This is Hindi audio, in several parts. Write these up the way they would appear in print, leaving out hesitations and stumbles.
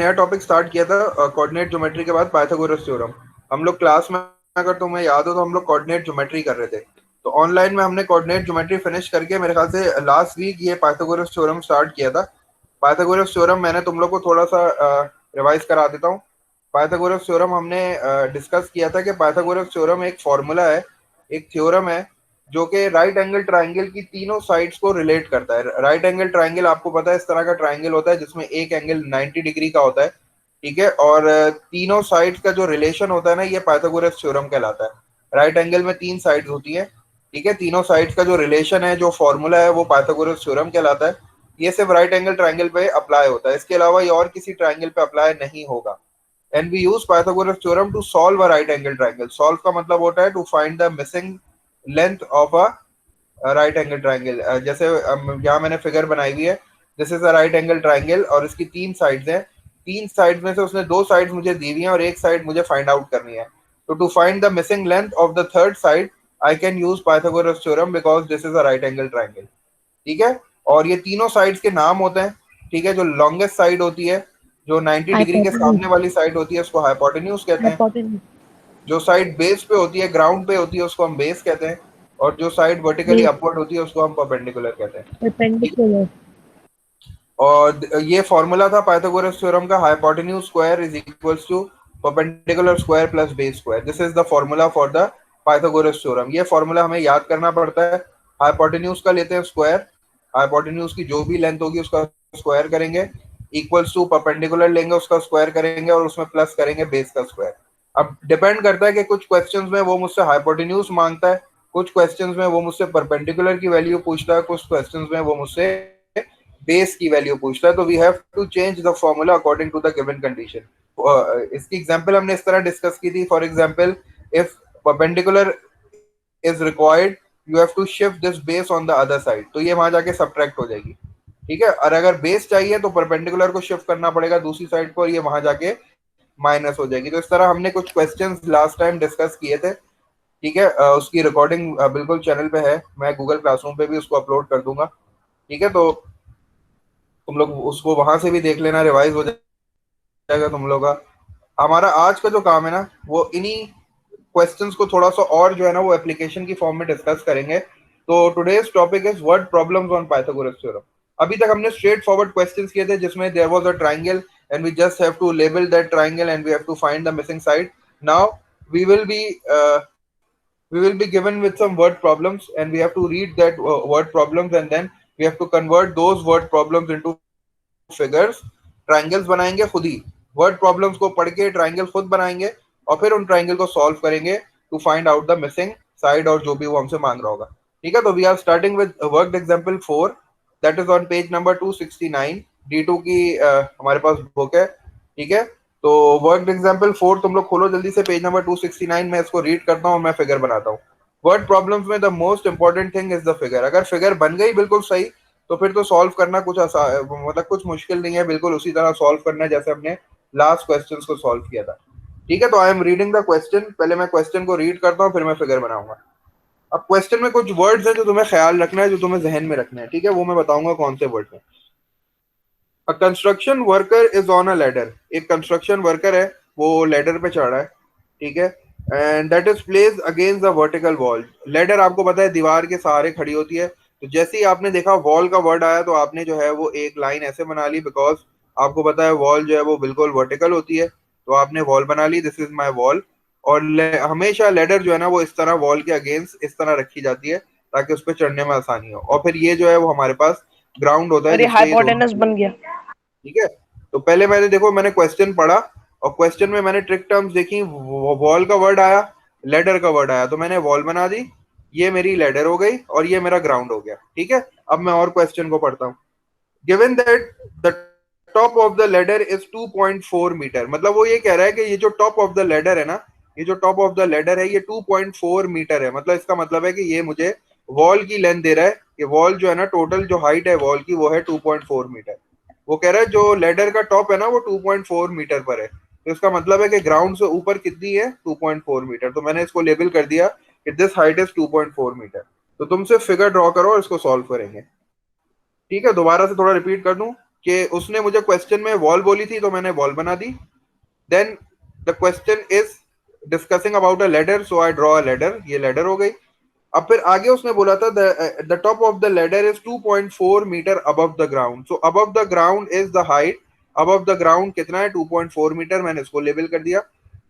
नया टॉपिक स्टार्ट किया था कोऑर्डिनेट ज्योमेट्री के बाद पाइथागोरस थ्योरम। हम लोग क्लास में, अगर तुम्हें याद हो तो हम लोग कोऑर्डिनेट ज्योमेट्री कर रहे थे। तो ऑनलाइन में हमने कोऑर्डिनेट ज्योमेट्री फिनिश करके मेरे ख्याल से लास्ट वीक ये पाइथागोरस थ्योरम स्टार्ट किया था। पाइथागोरस थ्योरम मैंने तुम लोग को थोड़ा सा रिवाइज करा देता हूँ। पाइथागोरस थ्योरम हमने डिस्कस किया था कि पाइथागोरस थ्योरम एक फॉर्मूला है, एक थ्योरम है जो कि राइट एंगल ट्राइंगल की तीनों साइड्स को रिलेट करता है। राइट एंगल ट्राइंगल आपको पता है इस तरह का ट्राइंगल होता है जिसमें एक एंगल 90 डिग्री का होता है, ठीक है। और तीनों साइड्स का जो रिलेशन होता है ना, ये पाइथागोरस थ्योरम कहलाता है। राइट एंगल में तीन साइड्स होती है, ठीक है। तीनों साइड्स का जो रिलेशन है, जो फॉर्मूला है, वो पाइथागोरस थ्योरम कहलाता है। ये सिर्फ राइट एंगल ट्राइंगल पे अप्लाई होता है, इसके अलावा ये और किसी ट्राइंगल पे अप्लाई नहीं होगा। And we use Pythagoras theorem to solve a right angle triangle. Solve का मतलब होता है to find the missing length of a right angle triangle. जैसे यहाँ मैंने फिगर बनाई हुई है, this is a right angle triangle और इसकी तीन साइड्स हैं। तीन साइड में से उसने दो साइड मुझे दी हुई हैं और एक साइड मुझे फाइंड आउट करनी है। तो to find the missing length of the third side I can use Pythagoras theorem because this is a right angle triangle, ठीक है। और ये तीनों साइड्स के नाम होते हैं, ठीक है। जो लॉन्गेस्ट साइड होती है, जो 90 डिग्री के हाइपोटेन्यूज। सामने वाली साइड होती है, उसको हाइपोटेन्यूज कहते हैं। हाइपोटेन्यूज। जो साइड बेस पे होती है, ग्राउंड पे होती है, उसको हम बेस कहते हैं। और जो साइड वर्टिकली बेस। अपवर्ड होती है उसको हम परपेंडिकुलर कहते हैं, ठीक है। परपेंडिकुलर। और ये फॉर्मूला था पाइथागोरस थ्योरम का, hypotenuse square is equals to perpendicular square plus base square. This is the formula for the Pythagoras theorem. ये फॉर्मूला हमें याद करना पड़ता है। हाइपोटेन्यूज का लेते हैं स्क्वायर, हाइपोटेन्यूज की जो भी लेंथ होगी उसका स्क्वायर करेंगे, इक्वल्स टू परपेंडिकुलर लेंगे उसका स्क्वायर करेंगे और उसमें प्लस करेंगे बेस का स्क्वायर। अब डिपेंड करता है कि कुछ क्वेश्चंस में वो मुझसे हाइपोटेन्यूज मांगता है, कुछ क्वेश्चंस में वो मुझसे परपेंडिकुलर की वैल्यू पूछता है, कुछ क्वेश्चंस में वो मुझसे बेस की वैल्यू पूछता है। तो we have to change the formula according to the given condition. इसकी एग्जांपल हमने इस तरह डिस्कस की थी। For example, if perpendicular is required, you have to shift this base on the other side, तो ये वहां जाके सब्ट्रैक्ट हो जाएगी, ठीक है। और अगर बेस चाहिए तो परपेंडिकुलर को शिफ्ट करना पड़ेगा दूसरी साइड पर, ये वहां जाके माइनस हो जाएगी। तो इस तरह हमने कुछ क्वेश्चंस लास्ट टाइम डिस्कस किए थे, ठीक है। उसकी रिकॉर्डिंग बिल्कुल चैनल पे है, मैं गूगल क्लासरूम पे भी उसको अपलोड कर दूंगा, ठीक है। तो तुम लोग उसको वहां से भी देख लेना, रिवाइज हो जाएगा तुम लोग का। हमारा आज का जो काम है ना, वो इन्हीं क्वेश्चंस को थोड़ा सा और जो है ना वो एप्लीकेशन की फॉर्म में डिस्कस करेंगे। तो today's topic is word problems on Pythagoras theorem. अभी तक हमने स्ट्रेट फॉरवर्ड क्वेश्चंस किए थे जिसमें there was a triangle and we just have to label that triangle and we have to find the missing side. Now we will be we will be given with some word problems and we have to read that word problems and then we have to convert those word problems into figures। Triangles बनाएंगे खुद ही, वर्ड प्रॉब्लम्स को पढ़ के ट्राइंगल खुद बनाएंगे और फिर उन ट्राइंगल को सॉल्व करेंगे to find out the missing side और जो भी वो हमसे मांग रहा होगा, ठीक है। तो we are starting with work example 4, that is on page number 269। D2 की हमारे पास बुक है, ठीक है। तो वर्क एग्जांपल 4 तुम लोग खोलो जल्दी से, पेज नंबर 269। मैं इसको रीड करता हूँ, मैं फिगर बनाता हूँ। वर्ड प्रॉब्लम्स में the most important thing is the figure. अगर फिगर बन गई बिल्कुल सही तो फिर तो सॉल्व करना कुछ मतलब कुछ मुश्किल नहीं है, बिल्कुल उसी तरह सॉल्व करना है जैसे हमने लास्ट क्वेश्चंस को सॉल्व किया था, ठीक है। तो I am reading the question, पहले मैं क्वेश्चन को रीड करता हूँ फिर मैं फिगर बनाऊंगा। अब क्वेश्चन में कुछ वर्ड्स हैं जो तुम्हें ख्याल रखना है, जो तुम्हें जहन में रखना है, ठीक है। वो मैं बताऊंगा कौन से वर्ड हैं। A construction worker is on a ladder. एक कंस्ट्रक्शन वर्कर है, वो लैडर पे चढ़ रहा है, ठीक है। And that is place against the vertical wall. Ladder आपको पता है दीवार के सहारे खड़ी होती है। तो जैसे ही आपने देखा वॉल का वर्ड आया तो आपने जो है वो एक लाइन ऐसे बना ली, बिकॉज आपको पता है वॉल जो है वो बिल्कुल वर्टिकल होती है। तो आपने वॉल बना ली, दिस इज माई वॉल। और हमेशा लेडर जो है ना वो इस तरह वॉल के अगेंस्ट इस तरह रखी जाती है ताकि उस पर चढ़ने में आसानी हो। और फिर ये जो है वो हमारे पास ग्राउंड होता है और ये जिसपे ये दोनों, हाइपोटेनस बन गया। ठीक है। तो पहले मैंने देखो मैंने क्वेश्चन पढ़ा और क्वेश्चन में मैंने ट्रिक टर्म्स देखी, वॉल का वर्ड आया, लेडर का वर्ड आया, तो मैंने वॉल बना दी, ये मेरी लेडर हो गई और ये मेरा ग्राउंड हो गया, ठीक है। अब मैं और क्वेश्चन को पढ़ता हूँ। Given that the top of the ladder is 2.4 metre. मतलब वो ये कह रहा है कि ये जो टॉप ऑफ द लेडर है ना, ये जो टॉप ऑफ द लेडर है ये 2.4 मीटर है। मतलब इसका मतलब है कि ये मुझे वॉल की लेंथ दे रहा है कि वॉल जो है ना, टोटल जो हाइट है वॉल की वो है 2.4 मीटर। वो कह रहा है जो लेडर का टॉप है ना वो 2.4 मीटर पर है। तो इसका मतलब है कि ग्राउंड से ऊपर कितनी है, 2.4 मीटर। तो मैंने इसको लेबल कर दिया कि दिस हाइट इज 2.4 मीटर। तो तुमसे फिगर ड्रॉ करो और इसको सॉल्व करेंगे, ठीक है। दोबारा से थोड़ा रिपीट कर दूं। कि उसने मुझे क्वेश्चन में वॉल बोली थी तो मैंने वॉल बना दी. Then the question is discussing about a ladder, so I draw a ladder. ये लेडर हो गई. अब फिर आगे उसने बोला था the top of the ladder is 2.4 metre above the ground. So above the ground is the height. Above the ground कितना है? 2.4 मीटर. मैंने इसको लेबल कर दिया.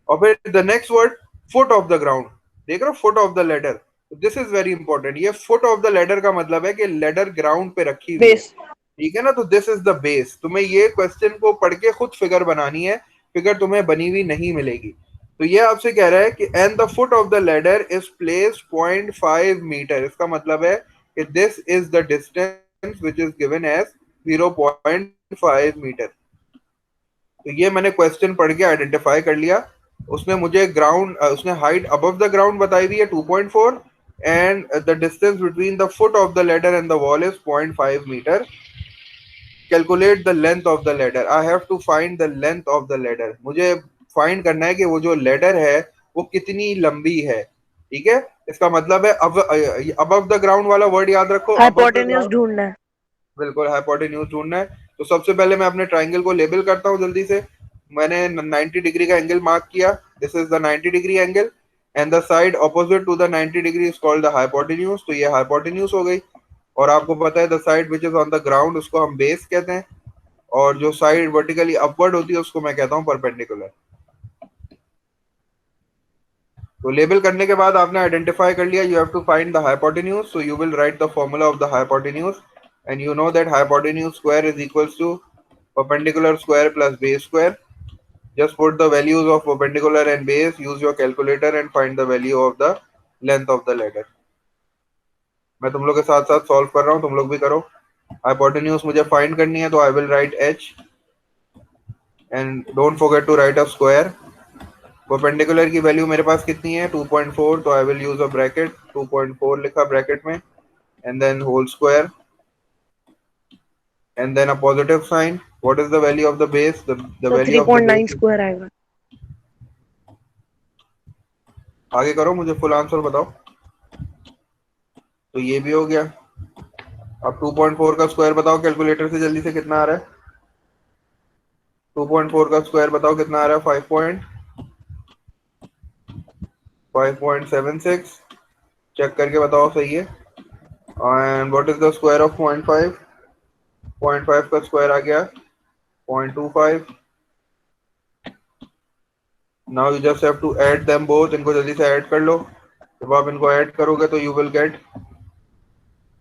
और फिर the next word, foot of the ground. देख रहे हो, foot of the ladder. This is very important. ये फुट ऑफ द लेडर का मतलब है कि लेडर ग्राउंड पे रखी हुई है. बेस। ठीक है ना. तो दिस इज द बेस. तुम्हें ये क्वेश्चन को पढ़ के खुद फिगर बनानी है. फिगर तुम्हें बनी हुई नहीं मिलेगी. तो ये आपसे कह रहा है कि and the foot of the ladder is place 0.5 metre. इसका मतलब है कि this is the distance which is given as 0.5 metre. तो ये मैंने क्वेश्चन पढ़ के आइडेंटिफाई कर लिया. उसने मुझे ग्राउंड, उसने हाइट अबव द ग्राउंड बताई हुई है 2.4, and the distance between the foot of the ladder and the wall is 0.5 metre. Calculate the length of the ladder. I have to find the length of the ladder. मुझे फाइंड करना है कि वो जो लेडर है वो कितनी लंबी है. ठीक है. इसका मतलब है अब अबव द ग्राउंड वाला वर्ड याद रखो. अबव द हाइपोटेन्यूज ग्राउंड, ढूंढना है। बिल्कुल हाइपोटेन्यूज ढूंढना है. तो सबसे पहले मैं अपने ट्राइंगल को लेबल करता हूँ जल्दी से. मैंने 90 डिग्री का एंगल मार्क किया. This is the 90 degree angle and the side opposite to the 90 degree is called the hypotenuse. तो ये हाइपोटेन्यूज हो गई. और आपको पता है the side which is on the ground उसको हम बेस कहते हैं. और जो साइड वर्टिकली अपवर्ड होती है उसको मैं कहता हूँ परपेंडिकुलर. तो लेबल करने के बाद आपने आइडेंटिफाई कर लिया. You have to find the hypotenuse. So you will write the formula of the hypotenuse. And you know that hypotenuse square is equals to perpendicular square plus base square. Just put the values of perpendicular and base, use your calculator and find the value of the length of the ladder. मैं तुम लोग के साथ साथ सॉल्व कर रहा हूँ, तुम लोग भी करो. हाइपोटेन्यूज मुझे फाइंड करनी है तो I will write h and don't forget to write a square. Perpendicular की वैल्यू मेरे पास कितनी है? 2.4. तो I will use a bracket. 2.4 लिखा ब्रैकेट में and then whole square and then a positive sign. What is the value of the base? The sir value of the 3.9 base is, square आएगा। आगे करो, मुझे फुल आंसर बताओ. तो ये भी हो गया. अब 2.4 का स्क्वायर बताओ कैलकुलेटर से जल्दी से कितना आ रहा है. 2.4 का स्क्वायर बताओ कितना आ रहा है. 5.76. चेक करके बताओ सही है. And what is the square of 0.5? 0.5 का स्क्वायर आ गया 0.25. Now you just have to add them both. इनको जल्दी से ऐड कर लो. जब आप इनको ऐड करोगे तो you will get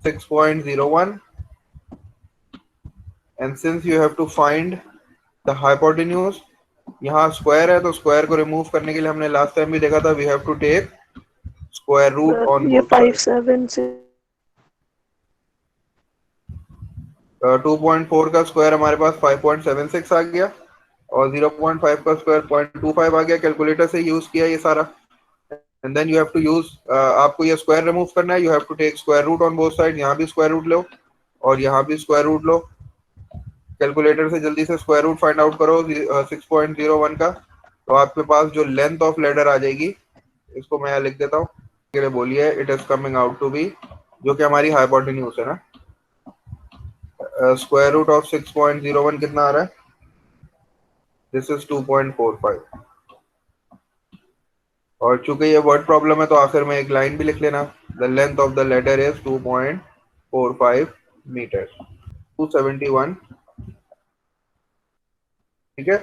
6.01. And since you have to find the hypotenuse, यहाँ स्क्वायर है तो स्क्वायर को रिमूव करने के लिए हमने लास्ट टाइम भी देखा था, we have to take square root sir on ये बोथ साइड. 5.7 से 2.4 का स्क्वायर हमारे पास 5.76 आ गया और 0.5 का स्क्वायर 0.25 आ गया. कैलकुलेटर से यूज किया ये सारा. And then you have to use, आपको ये स्क्वायर रिमूव करना है. You have to take square root on both side. यहाँ भी स्क्वायर रूट लो और यहाँ भी स्क्वायर रूट लो. कैलकुलेटर से जल्दी से स्क्वायर रूट फाइंड आउट करो 6.01 का. तो आपके पास जो लेंथ ऑफ लेडर आ जाएगी, इसको मैं यहाँ लिख देता हूँ के लिए बोलिए. It is coming out to be, जो कि हमारी हाइपोटेन्यूज है ना, स्क्वायर रूट ऑफ 6.01 कितना आ रहा है? This is 2.45. और चूंकि ये वर्ड प्रॉब्लम है तो आखिर में एक लाइन भी लिख लेना. The length of the ladder is 2.45 metre. 271. ठीक है.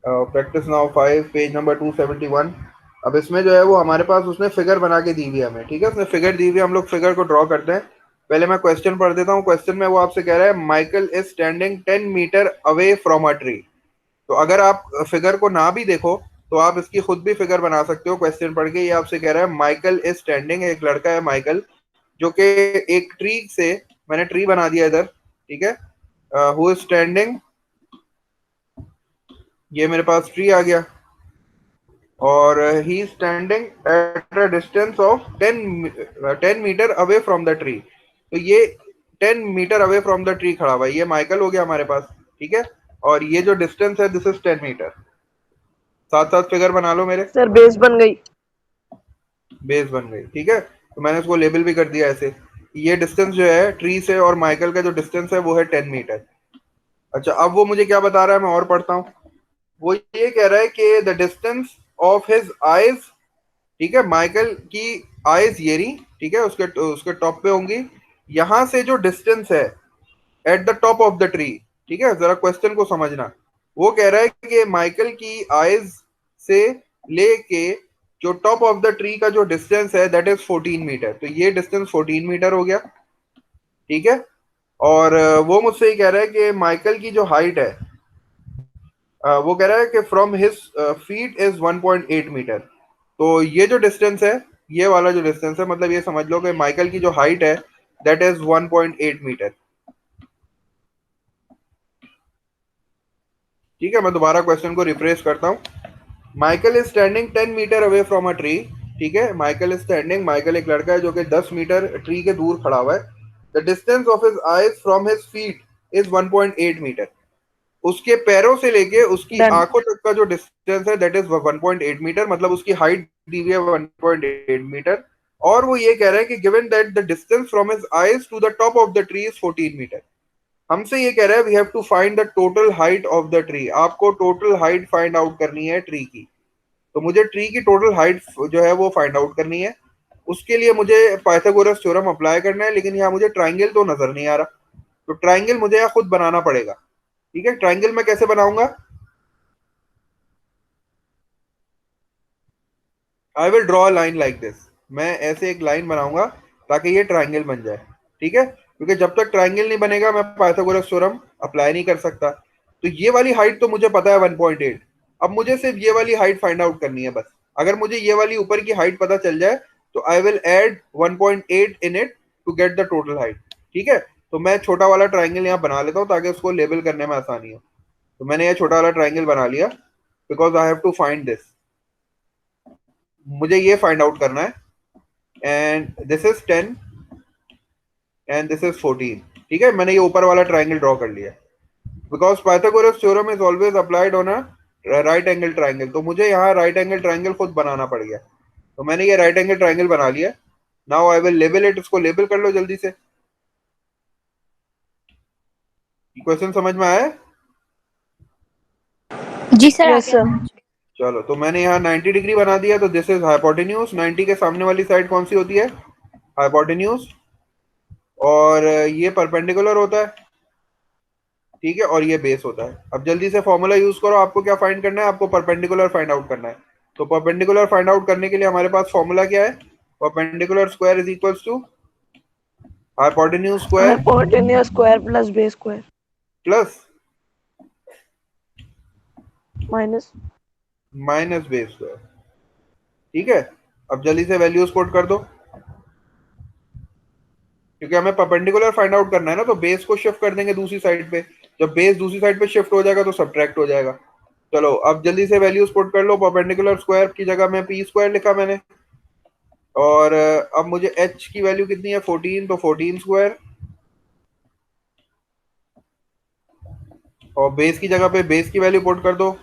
Practice now 5 page number 271. अब इसमें जो है वो हमारे पास उसने फिगर बना के दी हुई है हमें. ठीक है, उसने फिगर दी हुई है. हम लोग फिगर को ड्रॉ करते हैं. पहले मैं क्वेश्चन पढ़ देता हूँ. क्वेश्चन में वो आपसे कह रहा है Michael is standing 10 metre away from a tree. तो अगर आप फिगर को ना भी देखो तो आप इसकी खुद भी फिगर बना सकते हो. क्वेश्चन पढ़ के ये आपसे कह रहा है माइकल इज स्टैंडिंग, एक लड़का है माइकल जो कि एक ट्री से, मैंने ट्री बना दिया इधर. ठीक है. हु इज स्टैंडिंग, ये मेरे पास ट्री आ गया और he standing at a distance of 10 metre away from the tree. तो ये 10 metre away from the tree खड़ा हुआ है. ये माइकल हो गया हमारे पास. ठीक है. और ये जो डिस्टेंस है दिस इज 10 मीटर. साथ साथ फिगर बना लो मेरे. सर बेस बन गई। बेस बन गई. ठीक है. तो मैंने इसको लेबल भी कर दिया ऐसे. ये डिस्टेंस जो है ट्री से और माइकल का जो डिस्टेंस है वो है 10 मीटर। अच्छा, अब वो मुझे क्या बता रहा है, मैं और पढ़ता हूँ। वो ये कह रहा है कि the distance of his eyes, ठीक है, माइकल की आईज ये रही, ठीक है, उसके उसके टॉप पे होंगी। यहां से जो डिस्टेंस है at the top of the tree, ठीक है, जरा क्वेश्चन को समझना। वो कह रहा है कि माइकल की आईज से लेके जो टॉप ऑफ द ट्री का जो डिस्टेंस है दैट इज 14 मीटर। तो ये डिस्टेंस 14 मीटर हो गया, ठीक है। और वो मुझसे ये कह रहा है कि माइकल की जो हाइट है, वो कह रहा है कि from his feet is 1.8 metre. तो ये जो डिस्टेंस है, ये वाला जो डिस्टेंस है, मतलब ये समझ लो कि माइकल की जो हाइट है दैट इज 1.8 मीटर। ठीक है, मैं दोबारा क्वेश्चन को रिफ्रेश करता हूँ। Michael is standing 10 metre away from a tree, ठीक है, माइकल इज स्टैंडिंग, माइकल एक लड़का है जो कि 10 मीटर ट्री के दूर खड़ा हुआ है। The distance of his eyes from his feet is 1.8 metre. उसके पैरों से लेके उसकी डन। आंखों तक का जो डिस्टेंस है दैट इज 1.8 मीटर, मतलब उसकी हाइट दी हुई है 1.8 मीटर। और वो ये कह रहा है कि given that the distance from his eyes to the top of the tree is 14 metre. हमसे ये कह रहा है we have to find the total height of the tree. आपको टोटल हाइट फाइंड आउट करनी है ट्री की। तो मुझे ट्री की टोटल हाइट जो है वो फाइंड आउट करनी है। उसके लिए मुझे पाइथागोरस थ्योरम अप्लाई करना है, लेकिन यहाँ मुझे ट्राइंगल तो नजर नहीं आ रहा। तो ट्राइंगल मुझे यहाँ खुद बनाना पड़ेगा। ठीक है, ट्राइंगल मैं कैसे बनाऊंगा? I will draw line like this. मैं ऐसे एक लाइन बनाऊंगा ताकि ये ट्राइंगल बन जाए। ठीक है, क्योंकि जब तक ट्राइंगल नहीं बनेगा मैं पाइथागोरस थ्योरम अप्लाई नहीं कर सकता। तो ये वाली हाइट तो मुझे पता है 1.8। अब मुझे सिर्फ ये वाली हाइट फाइंड आउट करनी है बस। अगर मुझे ये वाली ऊपर की हाइट पता चल जाए तो I will add 1.8 in it to get the total height. ठीक है, तो मैं छोटा वाला ट्राइंगल यहाँ बना लेता हूँ ताकि उसको लेबल करने में आसानी हो। तो मैंने ये छोटा वाला ट्राइंगल बना लिया because I have to find this. मुझे ये फाइंड आउट करना है। And this is 10 and this is 14। ठीक है, मैंने ये ऊपर वाला ट्राइंगल ड्रॉ कर लिया। Because Pythagoras theorem is always applied on a right angle triangle, तो मुझे यहाँ राइट एंगल ट्राइंगल खुद बनाना पड़ गया। तो मैंने ये राइट एंगल ट्राइंगल बना लिया। Now I will label it. इसको लेबल कर लो जल्दी से। क्वेश्चन समझ में आया? जी सर, आ यस गया सर। समझ। चलो, तो मैंने यहाँ 90 डिग्री बना दिया। तो दिस इज हाइपोटेन्यूज। 90 के सामने वाली साइड कौन सी होती है? हाइपोटेन्यूज। और ये परपेंडिकुलर होता है, ठीक है, और ये बेस होता है। अब जल्दी से फॉर्मूला यूज करो। आपको क्या फाइंड करना है? आपको परपेंडिकुलर फाइंड आउट करना है। तो परपेंडिकुलर फाइंड आउट करने के लिए हमारे पास फॉर्मूला क्या है? Perpendicular square is equals to hypotenuse square hypotenuse square plus base square plus minus. Minus base square. ठीक है, अब जल्दी से वैल्यूज पुट कर दो, क्योंकि हमें परपेंडिकुलर फाइंड आउट करना है ना। तो बेस को शिफ्ट कर देंगे दूसरी साइड पे। जब बेस दूसरी साइड पे शिफ्ट हो जाएगा तो सब्ट्रैक्ट हो जाएगा। चलो, अब जल्दी से वैल्यूज पुट कर लो। परपेंडिकुलर स्क्वायर की जगह में पी स्क्वायर लिखा मैंने। और अब मुझे एच की वैल्यू कितनी है? 14। तो 14 स्क्वायर। और बेस की जगह पे बेस की वैल्यू पुट कर दो।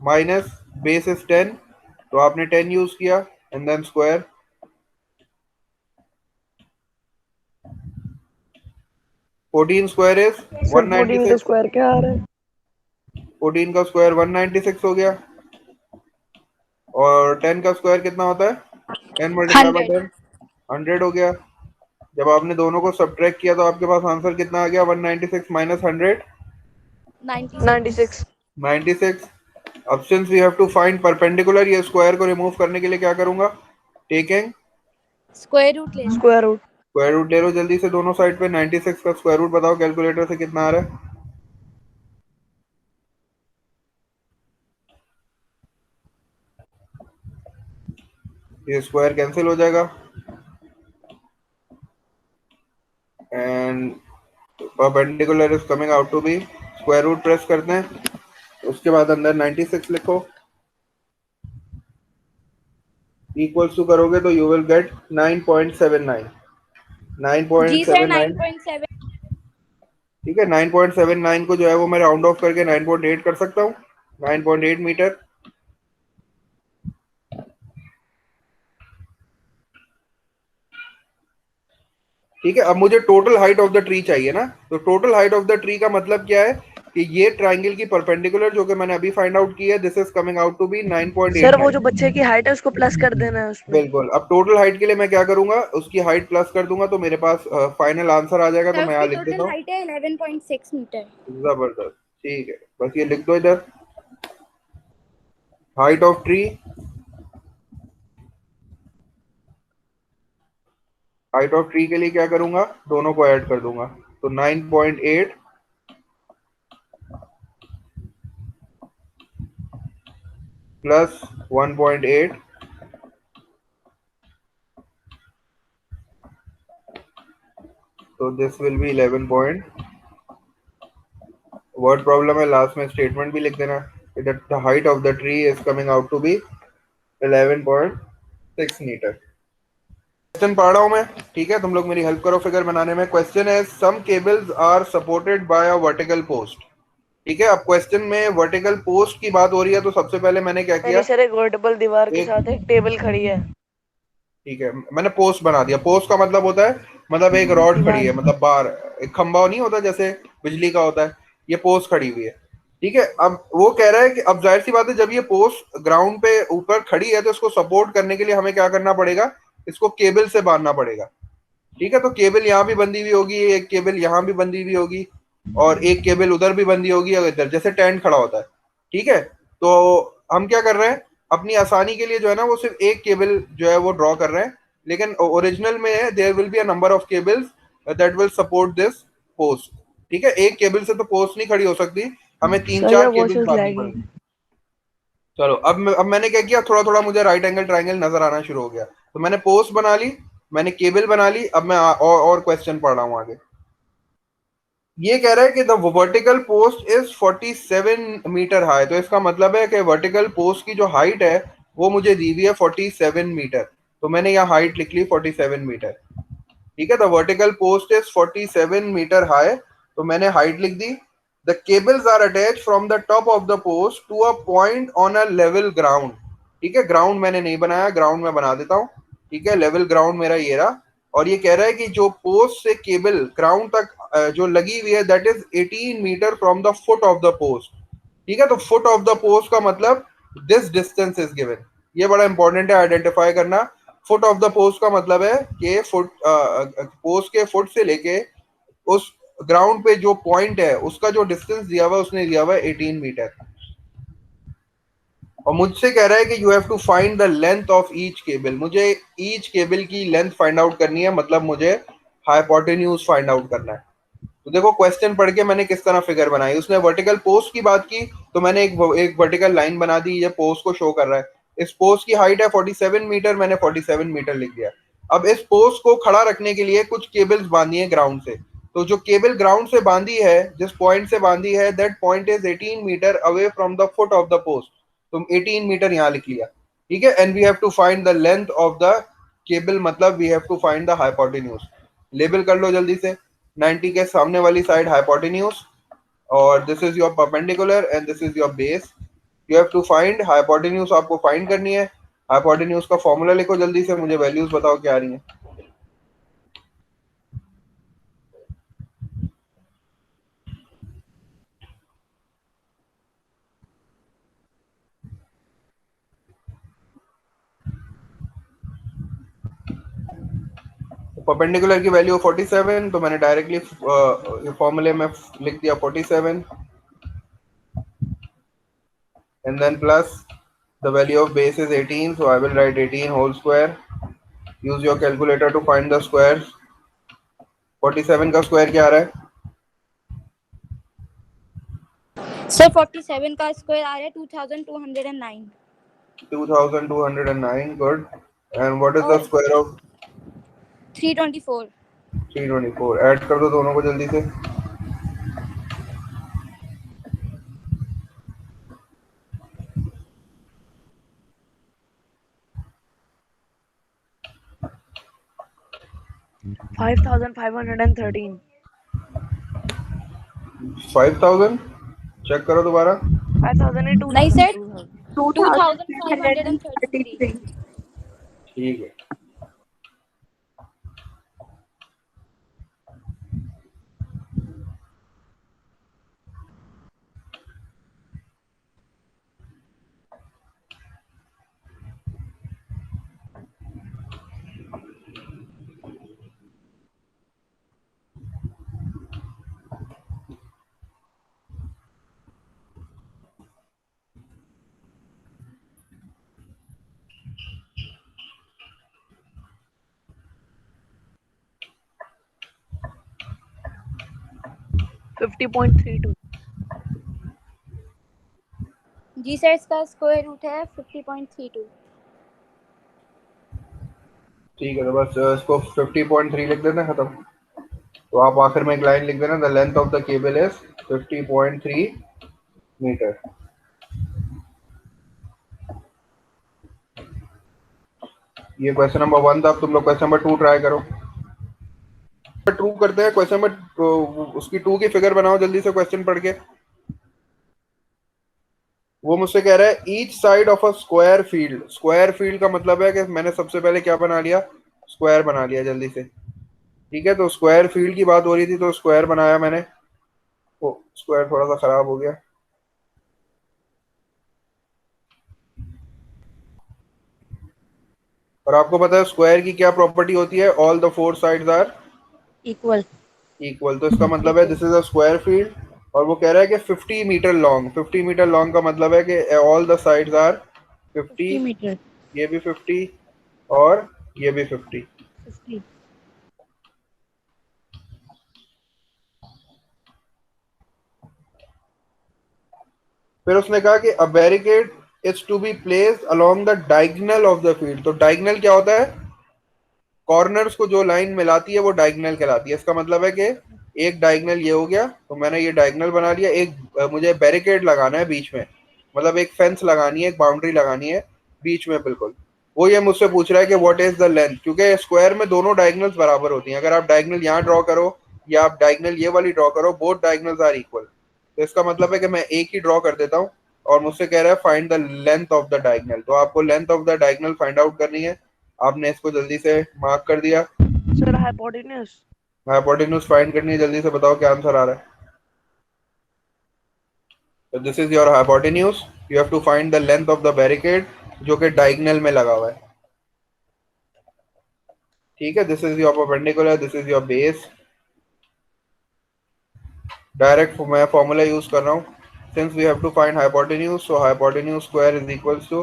माइनस बेस इज 10, तो आपने 10 यूज किया and then square. 14 square is sir 14 का 196। स्क्वायर क्या आ रहा है? 14 का स्क्वायर 196 हो गया। और 10 का स्क्वायर कितना होता है? 10 मल्टीप्लाई बाय 100। 10, 100 हो गया। जब आपने दोनों को सब्ट्रैक्ट किया तो आपके पास आंसर कितना आ गया? 196 माइनस 100, 96। 96। 96। अब since we have to find perpendicular, ये स्क्वायर को रिमूव करने के लिए क्या करूंगा? टेकिंग स्क्वायर रूट ले लो। Square root. स्क्वायर रूट ले लो जल्दी से दोनों साइड पे। 96 का स्क्वायर रूट बताओ कैलकुलेटर से कितना आ रहा है? ये स्क्वायर कैंसिल हो जाएगा and perpendicular is coming out to be, square root press करते हैं, उसके बाद अंदर 96 लिखो। इक्वल्स टू करोगे तो यू विल गेट 9.79। जी सर, 9.79। 9.7। ठीक है, 9.79 को जो है वो मैं राउंड ऑफ करके 9.8 कर सकता हूँ। 9.8 मीटर। ठीक है, अब मुझे total height of the tree चाहिए ना, तो total height of the tree का मतलब क्या है कि ये ट्राइंगल की परपेंडिकुलर जो कि मैंने अभी फाइंड आउट की है, this is coming out to be 9.8 sir वो हाइट। जो बच्चे की हाइट है उसको प्लस कर देना है उसमें। बिल्कुल, अब टोटल हाइट के लिए मैं क्या करूंगा, उसकी हाइट प्लस कर दूंगा तो मेरे पास फाइनल आंसर आ जाएगा, तो सर मैं उसकी यहाँ लिख देता टोटल हूँ। हाइट है 11.6 मीटर। जबरदस्त, ठीक है, बस ये लिख दो इधर, height of tree, height of tree के लिए क्या करूंगा, दोनों को ऐड कर दूंगा, तो 9.8 प्लस 1.8, तो this will be 11 point, word problem है, लास्ट में स्टेटमेंट भी लिख देना, the height of the tree is coming out to be 11.6 metre. Question पढ़ रहा हूं मैं, ठीक है, तुम लोग मेरी हेल्प करो फिगर बनाने में। क्वेश्चन है some cables are supported by a vertical post. ठीक है, अब क्वेश्चन में वर्टिकल पोस्ट की बात हो रही है, तो सबसे पहले मैंने क्या यानी किया, सर एक वर्टिकल दीवार के एक, साथ एक टेबल खड़ी है। ठीक है, मैंने पोस्ट बना दिया। पोस्ट का मतलब होता है, मतलब एक रॉड खड़ी है, दीवार। मतलब बार, एक खंभा नहीं होता जैसे बिजली का होता है, ये पोस्ट खड़ी हुई है। ठीक है, अब वो कह रहा है कि अब जाहिर सी बात है, जब ये पोस्ट ग्राउंड पे ऊपर खड़ी है तो इसको सपोर्ट करने के लिए हमें क्या करना पड़ेगा, इसको केबल से बांधना पड़ेगा। ठीक है, तो केबल यहाँ भी बंधी हुई होगी, एक केबल यहाँ भी बंधी हुई होगी, और एक केबल उधर भी बंधी होगी, अगर इधर जैसे टेंट खड़ा होता है। ठीक है, तो हम क्या कर रहे हैं, अपनी आसानी के लिए जो है ना, वो सिर्फ एक केबल जो है वो ड्रॉ कर रहे हैं, लेकिन ओरिजिनल में there will be a number of cables that will support this post. ठीक है, एक केबल से तो पोस्ट नहीं खड़ी हो सकती, हमें तीन सर चार your voice cables is bandhani lagging. पड़ेगी। चलो, अब मैंने क्या किया, थोड़ा थोड़ा मुझे राइट एंगल ट्राइंगल नजर आना शुरू हो गया, तो मैंने पोस्ट बना ली, मैंने केबल बना ली। अब मैं और क्वेश्चन पढ़ रहा हूँ आगे। ये कह रहा है कि the vertical post is 47 metre high, तो इसका मतलब है कि वर्टिकल पोस्ट की जो हाइट है वो मुझे दी हुई है 47 मीटर, तो मैंने यहाँ हाइट लिख ली 47 मीटर। ठीक है, the vertical post is 47 metre high, तो मैंने हाइट लिख दी। The cables are attach from the top of the post to a point on a level ground. ठीक है, ग्राउंड मैंने नहीं बनाया, ग्राउंड में बना देता हूँ। ठीक है, लेवल ग्राउंड मेरा ये रहा, और ये कह रहा है कि जो पोस्ट से केबल ग्राउंड तक जो लगी हुई है, that is 18 metre from the foot of the post. ठीक है, तो फुट ऑफ द पोस्ट का मतलब दिस डिस्टेंस इज गिवन। ये बड़ा इंपॉर्टेंट है आइडेंटिफाई करना। फुट ऑफ द पोस्ट का मतलब है कि फुट, पोस्ट के फुट से लेके उस ग्राउंड पे जो पॉइंट है उसका जो डिस्टेंस दिया हुआ है, उसने दिया हुआ है 18 मीटर। और मुझसे कह रहा है कि you have to find the length of each cable, मुझे ईच केबल की लेंथ फाइंड आउट करनी है, मतलब मुझे हाइपोटेन्यूज फाइंड आउट करना है। तो देखो, क्वेश्चन पढ़ के मैंने किस तरह फिगर बनाई, उसने वर्टिकल पोस्ट की बात की, तो मैंने एक वर्टिकल लाइन बना दी, ये पोस्ट को शो कर रहा है। इस पोस्ट की हाइट है 47 मीटर, मैंने 47 मीटर लिख दिया। अब इस पोस्ट को खड़ा रखने के लिए कुछ केबल्स बांधी है ग्राउंड से, तो जो केबल ग्राउंड से बांधी है, जिस पॉइंट से बांधी है, that point is 18 metre away from the foot of the post, तो 18 मीटर यहाँ लिख लिया। ठीक है, and we have to find the length of the cable, मतलब we have to find the hypotenuse. Label कर लो जल्दी से, 90 के सामने वाली साइड हाइपोटेन्यूज, और this is your perpendicular and this is your base. You have to find hypotenuse, आपको फाइंड करनी है। हाइपोटेन्यूज का फॉर्मूला लिखो जल्दी से, मुझे वैल्यूज बताओ क्या आ रही है। परपेंडिकुलर की वैल्यू 47, तो मैंने डायरेक्टली फॉर्मूले में लिख दिया 47, and then plus the value of base is 18, so I will write 18 whole square. Use your calculator to find the square. 47 का स्क्वायर क्या आ रहा है? सर 47 का स्क्वायर आ रहा है 2209। 2209, good. And what is the और square of 324। 324? ऐड कर दो दोनों को जल्दी से। $5,513। 5000 चेक करो दोबारा। 5,000 नहीं, नहीं 2,000, सर, 2,000। 2533। ठीक है, 50.32। जी सर, इसका स्क्वायर रूट है 50.32। ठीक है, तो बस इसको 50.3 लिख देना, खत्म। तो आप आखिर में एक लाइन लिख देना, the length of the cable is 50.3 metre. ये क्वेश्चन नंबर 1 था। अब तुम लोग क्वेश्चन नंबर 2 ट्राई करो। ट्रू करते हैं क्वेश्चन नंबर, उसकी 2 की फिगर बनाओ जल्दी से क्वेश्चन पढ़ के। वो मुझसे कह रहा है each side of a square field. Square field का मतलब है कि मैंने सबसे पहले क्या बना लिया, स्क्वायर बना लिया जल्दी से। ठीक है, तो स्क्वायर फील्ड की बात हो रही थी तो स्क्वायर बनाया मैंने। ओ, स्क्वायर थोड़ा सा खराब हो गया। और आपको पता है स्क्वायर की क्या प्रॉपर्टी होती है, all the four sides are equal. Equal. तो इसका मतलब है this is a square field. और वो कह रहा है कि 50 मीटर लॉन्ग। 50 मीटर लॉन्ग का मतलब है कि all the sides are 50। 50 metre. ये भी 50 और ये भी 50। 50। फिर उसने कहा कि a barricade is to be placed along the diagonal of the field. तो डायगोनल क्या होता है, कॉर्नर्स को जो लाइन मिलाती है वो डायगोनल कहलाती है। इसका मतलब है कि एक डायगोनल ये हो गया, तो मैंने ये डायगोनल बना लिया। एक मुझे बैरिकेड लगाना है बीच में, मतलब एक फेंस लगानी है, एक बाउंड्री लगानी है बीच में बिल्कुल। वो ये मुझसे पूछ रहा है कि व्हाट इज द लेंथ, क्योंकि स्क्वायर में दोनों डायगोनल्स बराबर होती हैं। अगर आप डायगोनल यहाँ ड्रॉ करो या आप डायगोनल ये वाली ड्रॉ करो, बोथ डायगोनल्स आर इक्वल। तो इसका मतलब है कि मैं एक ही ड्रॉ कर देता हूँ। और मुझसे कह रहा है find the length of the diagonal. तो आपको length of the diagonal find out करनी है। आपने इसको जल्दी से मार्क कर दिया। Sir hypotenuse. हाइपोटेन्यूज फाइंड करनी है, जल्दी से बताओ क्या आंसर आ रहा है। तो this is your hypotenuse. You have to find the length of the barricade जो कि डायगोनल में लगा हुआ है। ठीक है, this is your perpendicular, this is your base. Direct मैं फॉर्मूला यूज कर रहा हूँ। Since we have to find hypotenuse, so hypotenuse square is equals to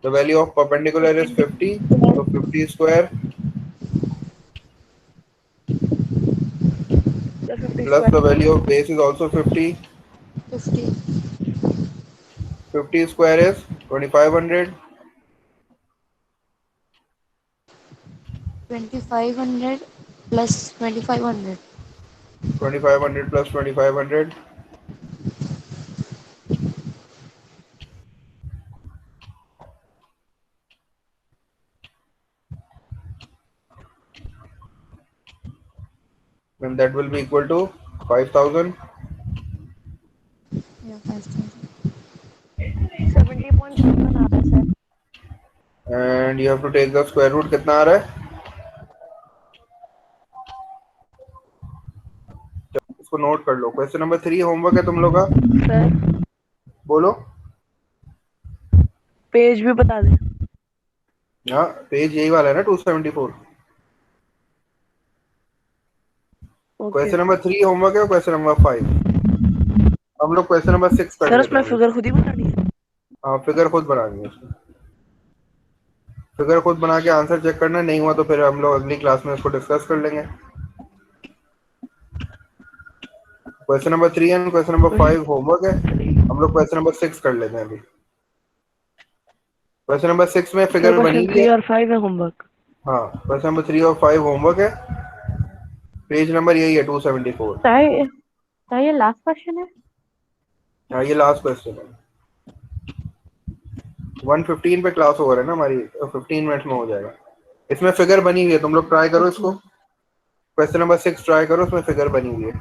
the value of perpendicular is 50, तो 50 square sir 50 plus the square. Value of base is also 50। 50। 50 square is 2500। 2500 plus 2500। 2500 plus 2500, and that will be equal to 5000। या 5000। 70.7 आ रहा है sir. And you have to take the square root. कितना आ रहा है, इसको नोट कर लो। क्वेश्चन नंबर 3 होमवर्क है तुम लोग का। सर बोलो। पेज भी बता दें। हाँ, पेज यही वाला है ना, 274। ओके क्वेश्चन नंबर 3 होमवर्क है, क्वेश्चन नंबर 5 हम लोग क्वेश्चन नंबर 6 कर सर लेते उसमें हैं अभी। फिगर खुद ही बनानी है। हाँ, फिगर खुद बनानी है इसमें। फिगर खुद बना के आंसर चेक करना, नहीं हुआ तो फिर हम लोग अगली क्लास में इसको डिस्कस कर लेंगे। Question number 3 and question number 5 homework है। हम लोग क्वेश्चन नंबर 6 कर लेते हैं अभी। क्वेश्चन नंबर 6 में सर फिगर बनी क्वेश्चन हुई 3 है। और 5 है होमवर्क। हाँ, क्वेश्चन नंबर 3 और 5 होमवर्क है। पेज नंबर यही है, 274। क्या ये लास्ट क्वेश्चन है? हाँ, ये लास्ट क्वेश्चन है। 1:15 पे क्लास ओवर है ना हमारी, तो 15 मिनट्स में हो जाएगा। इसमें फिगर बनी हुई है, तुम लोग ट्राई करो इसको। क्वेश्चन नंबर 6 ट्राई करो, उसमें फिगर बनी हुई है।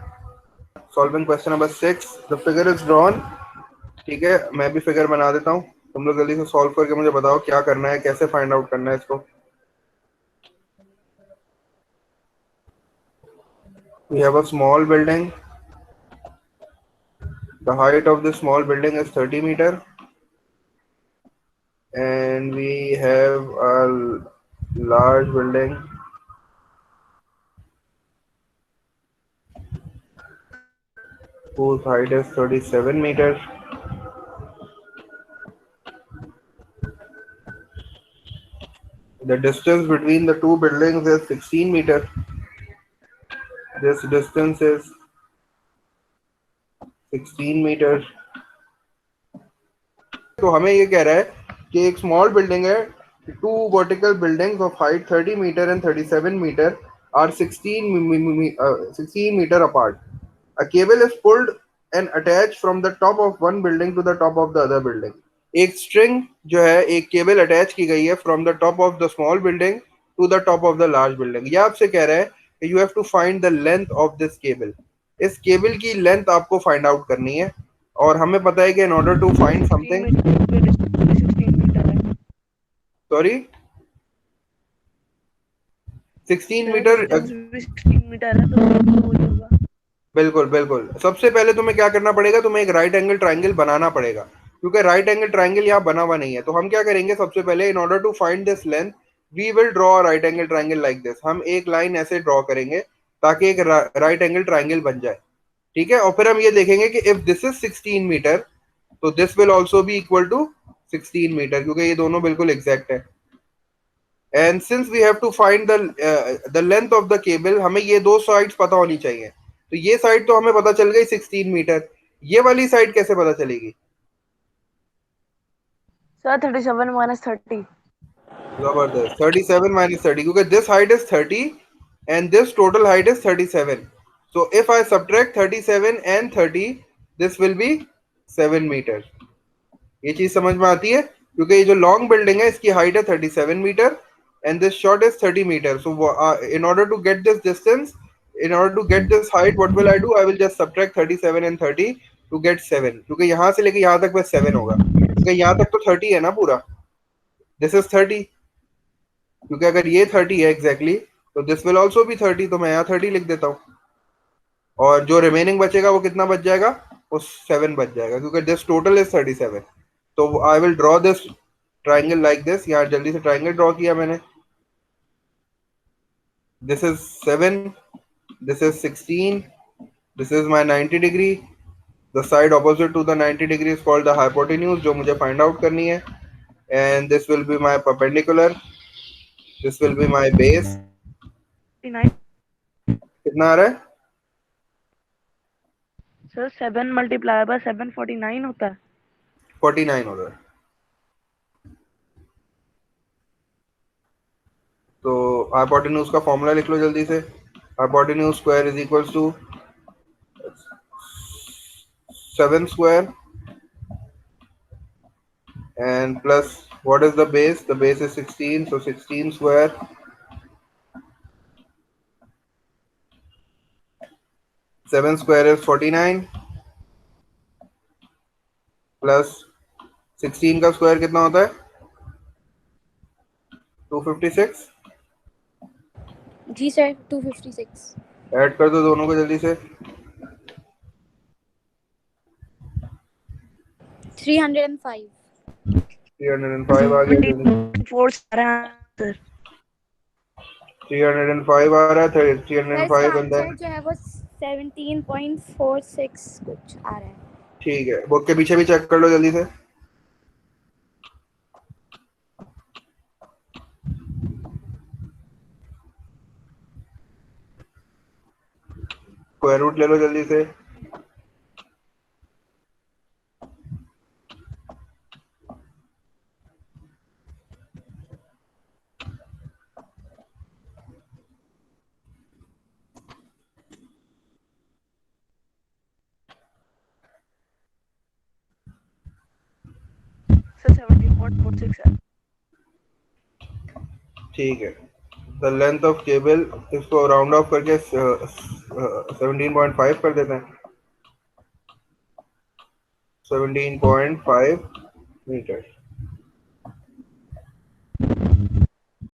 Solving question number 6, the figure is drawn. ठीक है, मैं भी फिगर बना देता हूँ। तुम लोग जल्दी से सॉल्व करके मुझे बताओ क्या करना है, कैसे फाइंड आउट करना है इसको। We have a small building. The height of this small building is 30 metre and we have a large building whose height is 37 meters. The distance between the two buildings is 16 meters. This distance is 16 metre. तो हमें ये कह रहा है कि एक स्मॉल बिल्डिंग है, two vertical buildings of height 30 metre and 37 metre are 16 meter apart. A cable is pulled and attached from the top of one building to the top of the other building. एक स्ट्रिंग जो है, एक केबल अटैच की गई है from the top of the small building to the top of the large building. ये आपसे कह रहा है कि you have to find the length of this cable. इस केबल की लेंथ आपको फाइंड आउट करनी है, और हमें पता है कि in order to find something, 16 metre है सॉरी 16 सर, मीटर। डिस्टेंस भी 16 मीटर है, तो वही होगा। बिल्कुल बिल्कुल। सबसे पहले तुम्हें क्या करना पड़ेगा, तुम्हें एक राइट एंगल ट्राइंगल बनाना पड़ेगा, क्योंकि राइट एंगल ट्राइंगल यहाँ बना हुआ नहीं है। तो हम क्या करेंगे, सबसे पहले in order to find this length we will draw right angle triangle like this. हम एक लाइन ऐसे ड्रॉ करेंगे ताकि एक राइट एंगल ट्राइंगल बन जाए, ठीक है। और फिर हम ये देखेंगे कि इफ दिस इज 16 मीटर तो this will also be equal to 16 metre, क्योंकि ये दोनों बिल्कुल एग्जैक्ट है। And since we have to find the length of the cable, हमें ये दो साइड्स पता होनी चाहिए। तो ये साइड तो हमें पता चल गई 16 मीटर, ये वाली साइड कैसे पता चलेगी? Sir 37 minus 30। जबरदस्त, 37 माइनस 30, क्योंकि this height is 30 and this total height is 37। So if I subtract 37 and 30 this will be 7 metre. ये चीज समझ में आती है, क्योंकि ये जो लॉन्ग बिल्डिंग है इसकी हाइट है 37 metre and this short is 30 metre. So in order to get this distance, in order to get this height, what will I do? I will just subtract 37 and 30 to get 7, क्योंकि यहाँ से लेके यहाँ तक बस 7 होगा, क्योंकि यहाँ तक तो 30 है ना पूरा। This is 30, क्योंकि अगर ये 30 है एग्जैक्टली तो this will also be 30, तो मैं यहाँ 30 लिख देता हूँ। और जो रिमेनिंग बचेगा वो कितना बच जाएगा, वो 7 बच जाएगा, क्योंकि दिस टोटल इज 37। तो I will draw this triangle like this. यहाँ जल्दी से ट्राइंगल ड्रॉ किया मैंने। This is 7, this is 16, this is my 90 degree, the side opposite to the 90 degree is called the hypotenuse, जो मुझे find out करनी है। And this will be my perpendicular, this will be my base। 49 कितना आ रहा है? सर 7 मल्टीप्लाई बाय 7 49 होता है। 49 हो रहा है। तो hypotenuse का फॉर्मूला लिख लो जल्दी से। hypotenuse square is equals to 7 square and plus what is the base? The base is 16, so 16 square seven square is 49 plus 16 का स्क्वायर कितना होता है? 256। जी सर 256। ऐड कर दो दोनों को जल्दी से। 305। 305 आ गया जल्दी। 4 आ रहा है सर। 305 आ रहा है। सर इसका 305 and then आंसर जो है वो 17.46 कुछ आ रहा है। ठीक है, बुक के पीछे भी चेक कर लो जल्दी से। स्क्वायर रूट ले लो जल्दी से। सर 17.46 है। ठीक है, द लेंथ ऑफ केबल, इसको राउंड ऑफ करके 17.5 कर देते हैं। 17.5 मीटर।